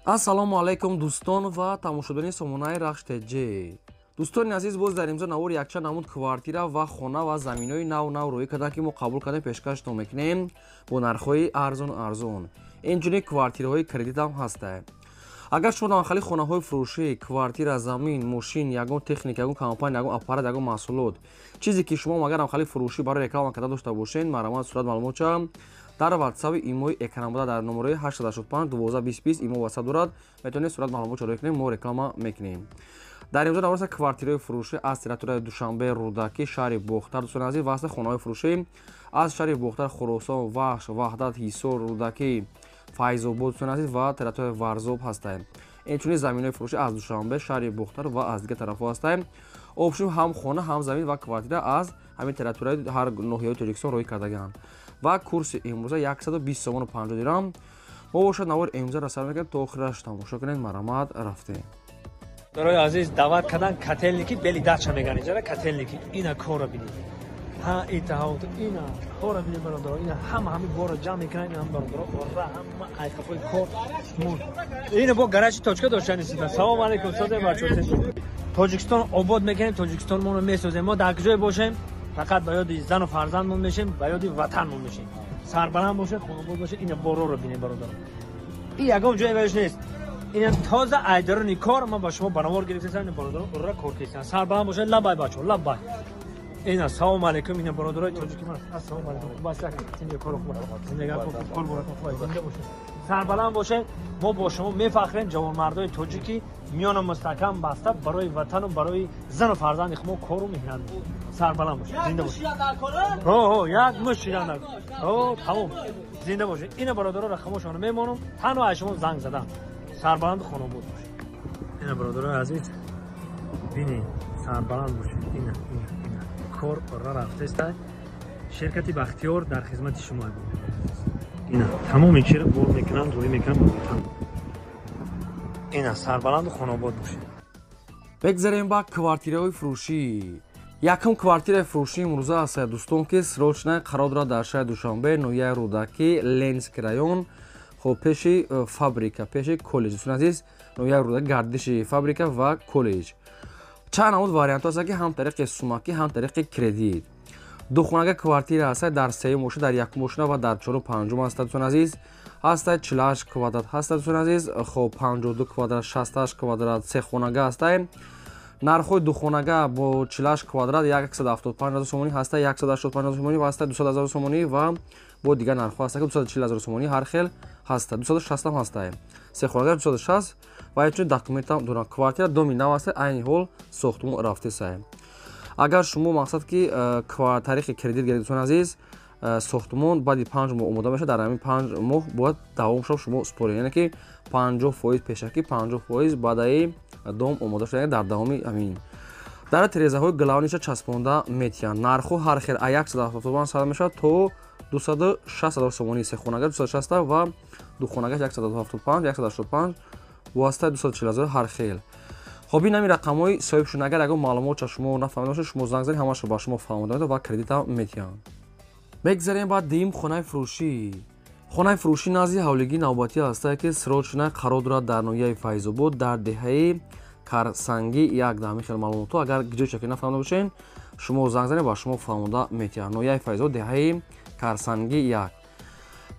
ассалому алайкум дӯстон ва тамошобини сомонаи рахш теҷ. дӯстони азиз, боз дар имзо навори якчанд намуд квартира ва хона ва заминои нав рӯй карда ки мо қабул карда пешкаштон мекунем бо нархҳои арзон. инчунин квартираҳои кредитам ҳастад. агар шумо дар махалли хонаҳои фурӯшӣ, квартира, замин, мошин, ягон техника, ягон компания, ягон аппарат, ягон маҳсулот, чизе ки шумо агар дар махалли фурӯшӣ барои реклама карда дошта бошед, маромад сурат маълумотча дар ватсаби имои экран буда дар номерои 885 12 20 20 имо ватсап дорад, метавонед сурат маълумотчаро кунем, мо реклама мекунем. дар имзо навораса квартираҳои фурӯшӣ аз территорияи Душанбе, Рӯдаки, шаҳри Бохтар, дӯстони азиз, ва хонаҳои фурӯшӣ аз шаҳри Бохтар, Хӯросон, Вахш, Ваҳдат, Ҳисор, Рӯдаки, Файзобод, дӯстони азиз, ва территорияи Варзоб ҳастанд. инчунин заминои фурӯшӣ аз Душанбе, шаҳри Бохтар ва аз дигар тарафҳо ҳастанд. обшум ҳам хона, ҳам замин ва квартира аз ҳамин территорияи ҳар ноҳияи Тоҷикистон рӯй кардаганд. ва курси имрӯза 120 сомону 50 дирҳам. мо бошад навори имрӯзаро сар мекунем то охираш тамошо кунед. маромад рафтем. Дорои азиз, дават кардан котелники бели дача мегани ҷара котелники ина кора бинед. Ҳа итаҳот ина кора бинед бародаро, ина ҳама бора ҷамъ мекунад, ина бародаро ора ҳама айқафои кор. Ина бо гаражи точка доштанист. Салом алейкум созе бачоте. Тоҷикистон обод мекунем, Тоҷикистонмонро месозем. мо дар куҷое бошем, фақат ба ёди зану фарзандмон мешем, ба ёди ватанмон мешем. Сарбаланд бошед, хонобод бошед, ина бороро бинед бародаро. И ягон ҷое ваш нест. این تازه ایدارونی کار من با شما بنوار گرفتم برادر را کار کردن سر برام باشه لبای بچه‌ها لبای این السلام علیکم این برادرای تاجیکی من السلام علیکم بس این کارو خوب زندگی کار براتون فایده باشه سر برام باشه ما با شما میفخریم جوانمردای تاجیکی میان مستحکم بسته برای وطن و برای زن و فرزند خود کارو میکنن سر برام باشه زنده باشه یک مشیران تمام زنده باشه این برادرها را خموشانه میمونم تنها شما زنگ زدم سربلند خانواده باشه. اینا برادرای عزیز ببینید سربلند باشه. اینا کار را رفته است. شرکت بختیار در خدمت شما بود. اینا تمام این چیزا بول میکنن، روی میکنن تمام. اینا سربلند خانواده باشه. بگذاریم با کвартираҳои фурӯшӣ. якум квартираи фурӯшии имрӯза аст дӯстон ки срочная қарор дорад дар шаҳри Душанбе, ноҳияи Рӯдаки, Ленинский район. خب пеши фабрика, пеши коллеҷ. дӯстон азиз, ноҳияи Рӯдаки гардиши фабрика ва коллеҷ. чанд намуд вариантҳо аст ки ҳам тариқи сумакӣ, ҳам тариқи кредит. духонага квартира аст дар сеюм мошина, дар якум мошина ва дар чорум панҷум аст дӯстон азиз. ҳастад 48 квадрат ҳаст дӯстон азиз. хоб 52 квадрат, 68 квадрат, сехонага аст. нархҳои духонага бо 48 квадрат 175,000 сомонӣ ҳаст, 185,000 сомонӣ ва 200,000 сомонӣ ва бо дигар нархҳо ҳаст, 240,000 сомонӣ ҳар хел ҳаст, 260 ҳам ҳаст. сехонага 260 ва инчунин документам дорад. квартира доми нав аст, айни ҳол сохтмон рафтеса. агар шумо мақсад ки тариқи кредит гиред дӯстон азиз, сохтмон баъди 5 моҳ омода мешавад, дар ҳамин 5 моҳ бояд давом шав шумо според, яъне ки 50% пешакӣ, 50% баъдаи дом омода шуда дар давоми ҳамин. дар тирезаҳои главниша часпонда метиҳанд. нархҳо ҳар хел 170 сад мешавад то 260,000 сомонӣ. сехонага 260 ва духонага 175, 185 восита 240,000 ҳар хел. хоб ин ҳамин рақамҳои соҳиб шуда. агар ягон маълумотша шумо нафаҳмида бошед, шумо занг занед, ҳамаашро ба шумо фаҳмода медиҳад ва кредитам метиҳанд. бегзарем ба дуюм хонаи фурӯшӣ. хонаи фурӯшӣ назди ҳавлигии навбатӣ аст ки срочная қарор дорад дар ноҳияи Файзобод, дар деҳаи Карсанги 1 дар михел маълумотҳо. агар ҷойша ки нафаҳмида бошед, шумо занг занед, ба шумо фаҳмода метиҳанд. ноҳияи Файзобод, деҳаи Карсанги 1.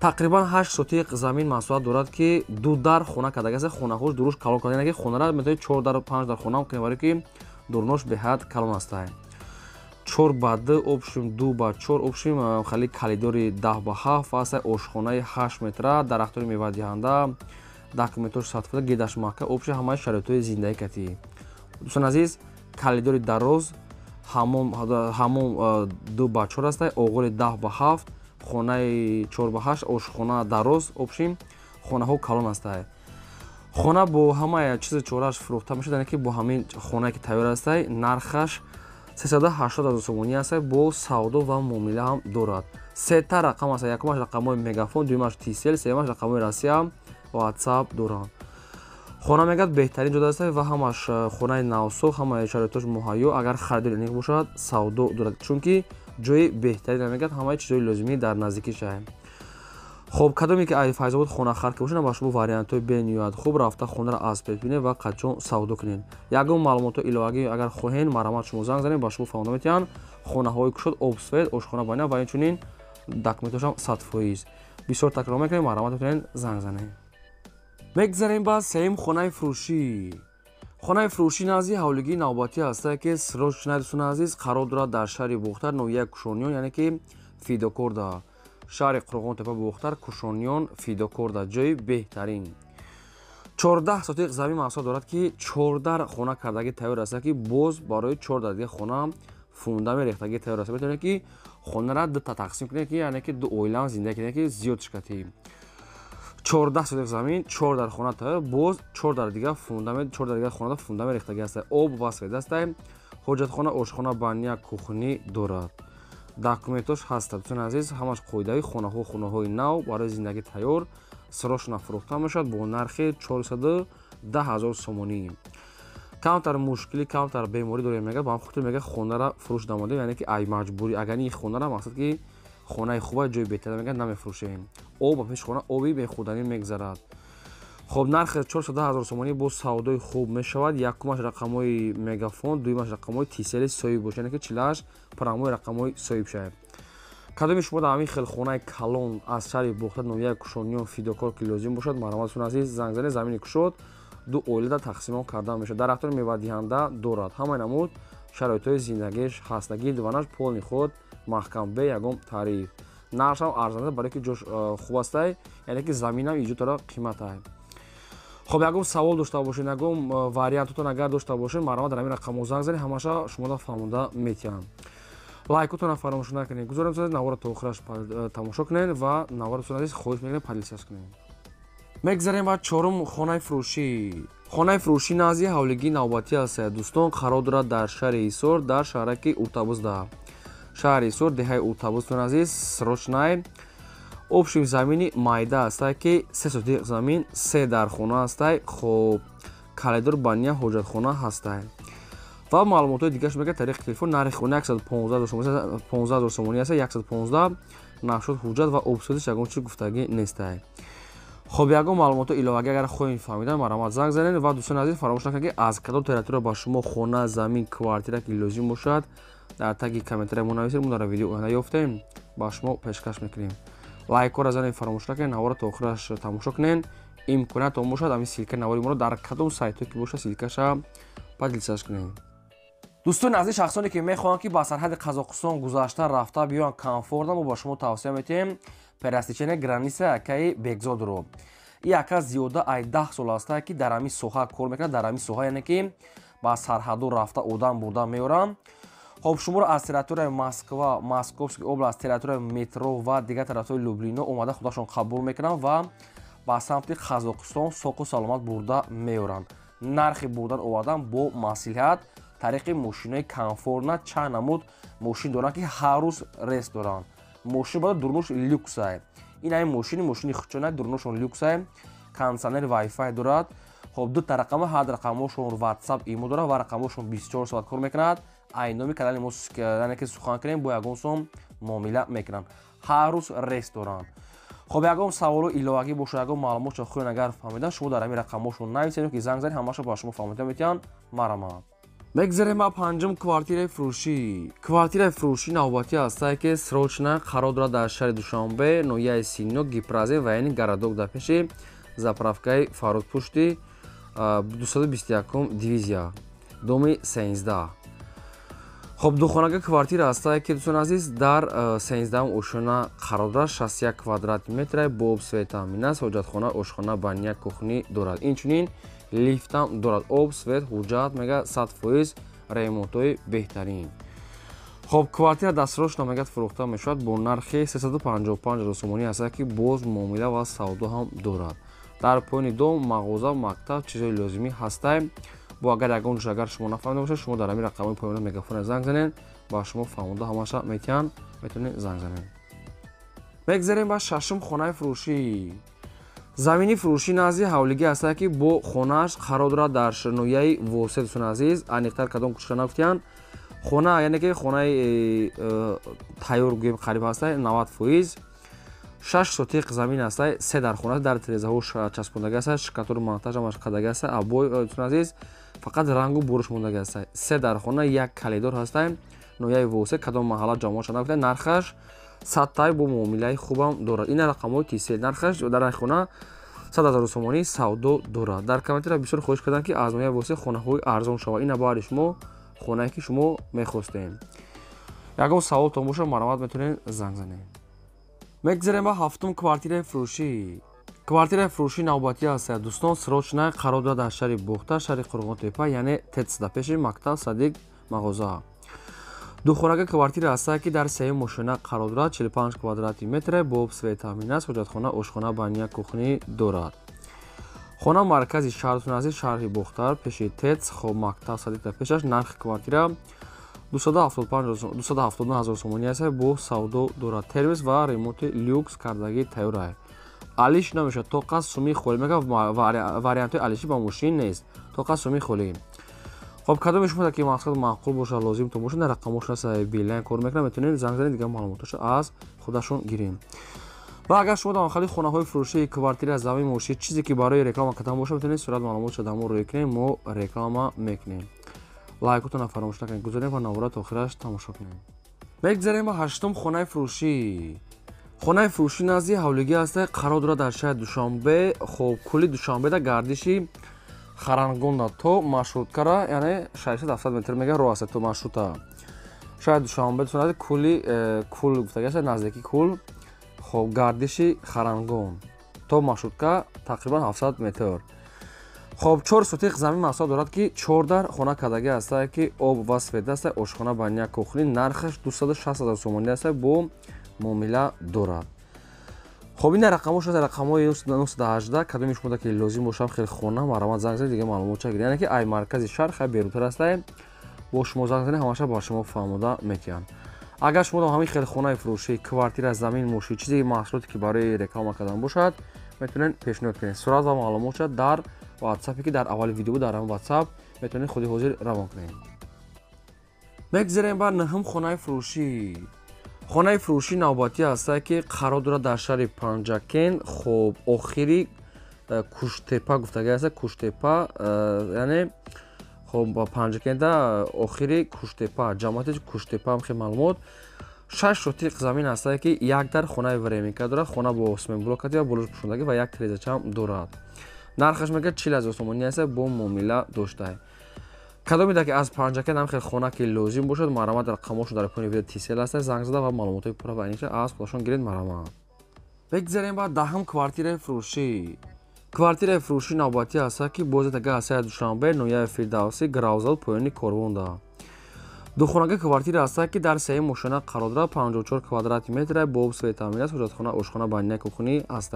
тақрибан 8 сотиқ замин масоҳат дорад ки ду дар хона кардагааст. хонаҳош дуруш калон карда, яъне ки хонара метавонед 4 дар 5 дар хона кунед, барои ки дурнош беҳад калон аст. 4 ба 2 обшим 2 ба 4 обшим хали калидори 10 ба 7 аст. ошхонаи 8 метра, дарахтори мевадиҳанда, документош сатфуда, гидаш мака, обши ҳамаи шароитҳои зиндаи катӣ. дӯстон азиз, калидори дароз, ҳамом 2 ба 4 аст, оғори 10 ба 7, хонаи 4 ба 8, ошхона дароз, обшим хонаҳо калон аст. хона бо ҳамаи чизи чораш фурӯхта мешавад, яъне ки бо ҳамин хонае ки тайёр аст, нархаш 380,000 сомонӣ аст, бо савдо ва муомила ҳам дорад. сета рақам аст, якумаш рақамҳои мегафон, дуюмаш тисел, сеюмаш рақамҳои Россия, WhatsApp доранд. хона мегӯяд беҳтарин ҷода аст ва ҳамаш хонаи навсох, ҳамаи шароитош муҳайё, агар харидори ниқ бошад, савдо дорад, чунки ҷои беҳтарин мегӯяд, ҳамаи чизҳои лозимӣ дар наздикиш аст. خب کدومی که ای فایزاباد خونه خرید که باشه با شما واریانت های بینیاد خوب رفته خونه را از پیش بینه و قچون سودا کنین یگون معلومات الهاگی اگر خواهین مرامت شما زنگ زنین با شما فاونده میتین خونه های کشود اوبسفید آشخانه باینه و اینچنین داکومنتش هم 100% بسیار تکرار میکنین مرامت میتونین زنگ زنین میگذاریم با سیم خونه فروشی خونه فروشی نازی حولگی نوباتی هسته که سروش شنیدتون عزیز قرار دارد در شهر بوختر نویه کشونیون یعنی که فیدوکوردا شهر قرغون تپه بوختر کشونیون فیدوکوردا جای بهترین 14 سوتیق زمین محصول دارد که 14 خونه کردگی تیار است که باز برای 14 دیگه خونه فونده می ریختگی تیار است بتونه که خونه را دو تا تقسیم کنه که یعنی که دو اویلان زنده کنه که زیاد شکتی 14 سوتیق زمین 14 خونه تیار باز 14 دیگه فونده می 14 دیگه خونه فونده می ریختگی است آب و سفید است حاجت خونه آشخانه بانیا کوخنی دارد داکومنتش هست دوستان عزیز همش قاعده خونه های نو برای زندگی تیار سروشنا فروخته میشد با نرخ 410,000 سومونی کمتر مشکلی کمتر بیماری داره میگه با هم خودت میگه خونه را فروش داماده یعنی که ای مجبوری اگر این خونه را مقصد که خونه خوبه جای بهتر میگه نمیفروشیم او با پیش خونه اوبی به خودانی میگذرد خب نرخ 410,000 سومونی با سودای خوب میشود یکمش رقمای مگافون دویمش رقمای تیسل سویب باشه یعنی که چلاش پراموی رقمای سویب شه کدومش بود همین خیلی خونه کلون از شهر بوختر نویه کشونیون فیدوکور که لازم باشد مرامتتون عزیز زنگ زنید زمینی کشود دو اویلده تقسیم کرده میشه در اختیار میوه دهنده دارد همه نمود شرایط زندگیش خستگی دوانش پول خود محکم به یگم تعریف نرخش هم ارزنده برای که جوش خوب است یعنی که زمین هم ایجاد داره قیمت است خب یگم سوال داشته باشین یگم واریانتتون اگر داشته باشین مرامت در همین رقم زنگ زنید همشه شما را فهمونده میتونن лайкотона фаромӯш накунед гузорам сад навора то охираш тамошо кунед ва навораатон азиз хоҳиш мекунед подписач кунед мегзарем ба чорум хонаи фурӯшӣ назди ҳавлигии навбатӣ аст дӯстон қарор дорад дар шаҳри ҳисор дар шаҳраки уртабузда шаҳри ҳисор деҳаи уртабузтон азиз срочнай обши замини майда астае ки 3 сотиқ замин 3 дар хона астае хоб каледор бания ҳоҷатхона ҳастае و معلومات دیگه میگه طریق تلفن نرخ خونه 115,000 سومونی است 115 نشد حجت و اوبسودش یگان چی گفتگی نیست خب یگان معلومات الهاگی اگر خواهید فهمیدن مرامت زنگ زنید و دوستان عزیز فراموش نکنید که از کدام تریتور با شما خونه زمین کوارتیره که لازم باشد در تگ کامنتر ما نویسید ما در ویدیو آینده یافتیم با شما پیشکش میکنیم لایک و بزنید فراموش نکنید نوار تا آخرش تماشا کنید امکانات اون باشد همین سیلک نواری ما رو در کدام سایت که باشه سیلکش پادلساش کنید دوستان عزیز شخصانی که میخوان که با سرحد قزاقستان گذشته رفته بیان کامفورت ما با شما توصیه میتیم پرستیچن گرانیسه اکای بگزاد رو این اکا زیاده ای 10 سال است که در همین سوها کار میکنه در همین سوها یعنی که با سرحد رفته آدم بردن میارن خب شما رو از تریتور مسکو ماسکوفسکی اوبلاست تریتور مترو و دیگه تریتور لوبلینو اومده خودشون قبول میکنن و با سمت قزاقستان سوق و سلامت برده میارن نرخ بردن آدم با مصلحت طریق ماشینای کامفورت چند نمود ماشین دارن که هر روز ریس دارن ماشین باید درنوش لوکس است این این ماشین خودشون درنوشون لوکس است کانسنر وای فای دارد خب دو تا رقم هر رقمشون واتساپ ایمو داره و رقمشون 24 ساعت کار میکنند اینامی کانال ما که سخن کنیم با یگان سوم معامله میکنن هر روز ریس دارن خب یگان سوالو الهاگی باشه یگان معلومات چه خوین اگر فهمیدن شما در همین رقمشون نویسید که زنگ زنید همه‌شو با شما فهمیدن میتونن مرامت میگذاریم با پنجم کوارتیر فروشی کوارتیر فروشی نوباتی است که سروچنا قرار دارد در شهر دوشنبه نویه سینو گیپرازه و این گرادوک در پیش زاپرافکای فارودپوشتی 221 دیویزیا دومی 13 خب دو خانه کوارتیر است که دوستان عزیز در 13 اوشنا قرار دارد 61 کوادرات متر با سویت امین است حاجتخانه آشخانه بانیا کوخنی دارد اینچنین لیفت هم دارد آب سویت حجت میگه 100% ریموتوی بهترین خب کوارتیر دستروش نمیگه فروخته میشود با نرخ 355,000 سومونی است که باز معامله و سودا هم دارد در پایین دو مغازه مکتب چیزای لازمی هسته با اگر شما نفهمیده باشه شما در همین رقم پایین مگافون زنگ زنید با شما فهمونده همشه میتونید زنگ زنید بگذاریم با ششم خانه فروشی زمینی فروشی نازی حولگی است که با خونه‌اش قرار دارد در شنویه واسه دوستان عزیز انیقتر کدام کشکن گفتن خونه یعنی که خونه تیار گویم قریب هست 90% 6 сотиқ замин аст, 3 дар хона дар тирезаҳо часпондагӣ аст, шикатур монтажамаш кардагӣ аст. Абой дӯстон азиз, фақат рангу буриш мондагӣ аст. 3 дар хона, 1 калидор ҳаст. нояи восе кадом маҳалла ҷамоат шуда гуфта нархаш 100 тай бо муомилаи хубам дорад. Ин рақамҳои тисел нархаш дар ин хона 100,000 сомонӣ савдо дорад. Дар комментара бисёр хоҳиш карданд ки аз нояи восе хонаҳои арзон шава. Ина баъди шумо хонае ки шумо мехостем. Ягон саволтон боша маромат метавонед занг занед. мегзарем ба ҳафтум квартираи фурӯшӣ. квартираи фурӯшӣ навбатӣ аст дӯстон, срочна қарор дорад дар шаҳри Бухта, шаҳри Қурғонтепа, яъне тетсда пеши мактаб Садиқ мағоза. духонага квартира аст ки дар сеюм мошина қарор дорад, 45 квадрати метр, бо обсвет таъмин аст, ҳоҷатхона, ошхона, баня, кухни дорад. хона маркази шаҳртон азиз, шаҳри Бухтар, пеши тетс, хоб мактаб Садиқ пешаш. нархи квартира 270,000 сомонӣ аст, бо савдо дорад. тервис ва ремонти люкс кардагӣ тайёр аст. алиш намешавад, то қас суми холӣ мекунад. вариантҳои алишӣ ба мошин нест, то қас суми холӣ. خب کدوم شما که مقصد معقول باشه لازم تو باشه در رقمش نسای بیلین کار میکنه میتونین زنگ زنید دیگه معلوماتش از خودشون گیرین. و اگر شما در داخل خونه های فروشی کوارتیر از زمین موشی چیزی که برای رکلام کردن باشه میتونید صورت معلوماتش دامو روی کنیم ما رکلام میکنیم. لایکتون فراموش نکنید گذارید و نوبت تا آخرش تماشا کنید. میگذاریم با هشتم خونه فروشی. خونه فروشی نزدیک حولگی است قرار دارد در شهر دوشنبه. خب کلی دوشنبه در گردشی Харангонда то маршруткара, яъне 670 метр мега роҳ аст то маршрута. Шояд душанбе дӯстон кули кул гуфтагӣ аст, наздики кул. Хоб гардиши Харангон то маршрутка тақрибан 700 метр. Хоб 4 сотиқ замин маҳсулот дорад ки 4 дар хона кардагӣ аст ки об ва свет аст, ошхона, баня, кухни. нархаш 260,000 сомонӣ аст, бо муомила дорад. خب این رقم‌ها شده رقم‌های 918 کدومش بوده که لازم باشه خیلی خونه مرامت زنگ زنید دیگه معلومات چه یعنی که ای مرکز شهر خیلی بیرونتر است با شما زنگ زنید همش با شما فهمیده میکنن. اگر شما همین خیلی خونه فروشی کوارتیر از زمین موشی چیزی محصولاتی که برای رکلام کردن باشد میتونین پیشنهاد کنید. صورت و معلومات در واتساپی که در اول ویدیو در هم واتساپ میتونید خودی حاضر روان کنید. میگذاریم بر نهم خونه فروشی. خانه فروشی نوبتی است که قرار دارد در شهر پنجکن. خب آخری کوشتپا گفتگی است. کوشتپا یعنی خب پنجکن در آخری کوشتپا جماعت کوشتپا هم خیلی معلومات 6 سوتیق زمین است که یک در خانه وریمیکا دارد. خانه با اسمن بلوکاتی و بلوش پوشاندگی و یک تریزچه هم دارد. نرخش میگه 40,000 سومانی است با معامله داشته. کدام میده که از پنجکن هم خیلی خونه که لازم باشد مرامت رقماشو در پایین ویدیو تیسل است زنگ زده و معلومات پورا و اینش از خودشون گیرید مرامت. بگذاریم بعد دهم کوارتیر فروشی. کوارتیر فروشی نوبتی است که باز دیگه است دوشنبه نویا فردوسی گراوزال پایینی کوروندا. دو خانگی کوارتیر است که در سه ماشین قرار دارد. 54 کوادرات متر با ابسوی تعمیر است. حجرتخانه، آشخانه، بانیا، کخنی است.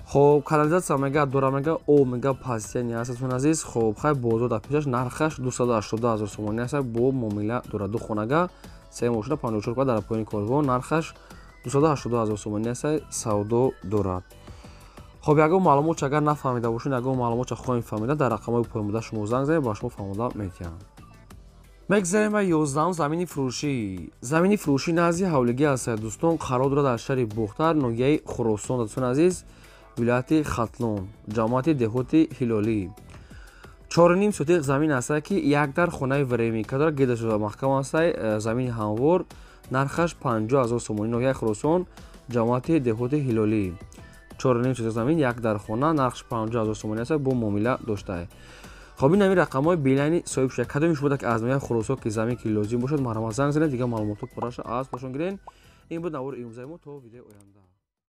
خب کانالیزاتسیا میگه دورا میگه او میگه پاسینی هستون عزیز. خب خیلی بازار در پیشش نرخش 280,000 سومانی است با معامله دورا. دو خانگی سه ماشین 54 کوادرات در پایین کارگاه نرخش 280,000 سومانی است سودا دارد. خب یگو معلومات اگر نفهمیده باشین یگو معلومات خواهیم فهمیده در رقم‌های پایین شما زنگ زنید با شما فهمیده میتونم. میگذاریم به 11 زمینی فروشی. زمینی فروشی نزدیک حولگی است دوستان قرار دارد در شهر بختر نویای خراسان دوستان عزیز ولایت ختلون جماعت دهوتی هلالی 4.5 سوتیق زمین است که یک در خانه وریمیکا دارد. گیده شده محکم است زمین هموار نرخش 50,000 سومانی نویای خراسان جماعت دهوتی هلالی 4.5 سوتیق زمین یک در خانه نرخش 50,000 سومانی است با معامله داشته. خب این همین رقم‌های بیلانی صاحب شده کدومش بوده که از نویای خراسان که زمین که لازم باشد مرامت زنگ زنید دیگه معلومات پرش از خودشون گیرین. این بود نوار امروزی ما تا ویدیو آینده.